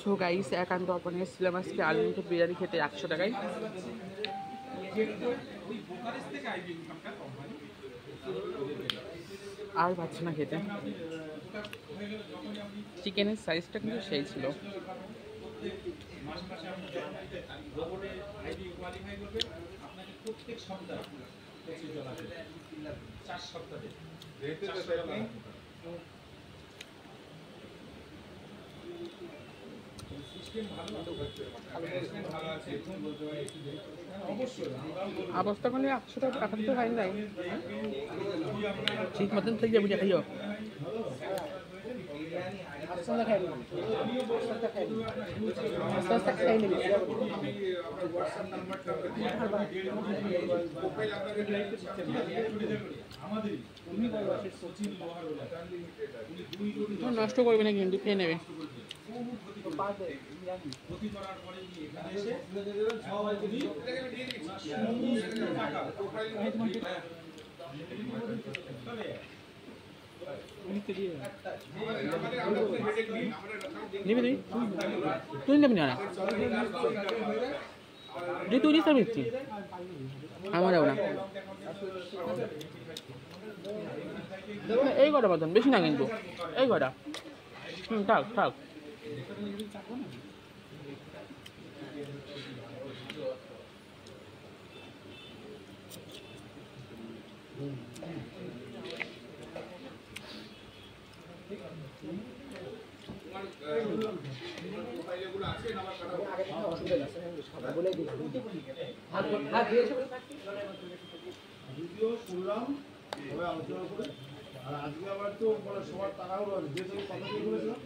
So guys একান্ত অর্পণে এসেছিলাম আজকে আনলিমিটেড বিরিয়ানি খেতে 100 টাকায়। আর পাচ্ছি না খেতে। চিকেনের সাইজটা কিন্তু সেই ছিল। অবস্থা করলে 100 টাকা টাকা তো হয় নাই, ঠিক মতন থেকে যাবি খাইও। নষ্ট করবে না কিন্তু খেয়ে নেবে। নিবি তুই নেবি না যে তুই নিস দিচ্ছি আমার যাবো না। এই কটা বাদন বেশি না কিন্তু এই কটা থাক থাক। শুনলাম আলোচনা করে আর আজকে আবার তো সবার টাকাও যে কথা বলেছিলাম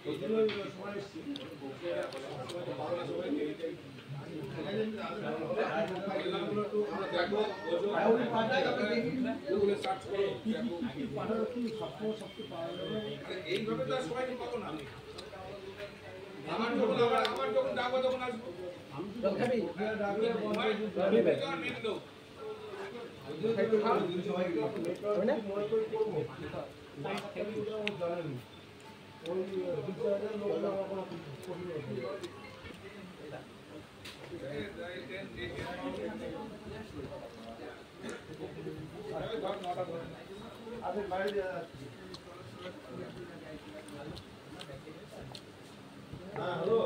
ওই জন্য সবাই এসছি। এইভাবে তো সবাইকে কত না আমার যখন ডাকবো তখন আসবো হ্যালো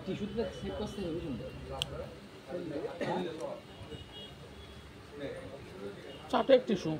টিস্যুটা সেভ করতে হবে কিন্তু চাটে টিস্যু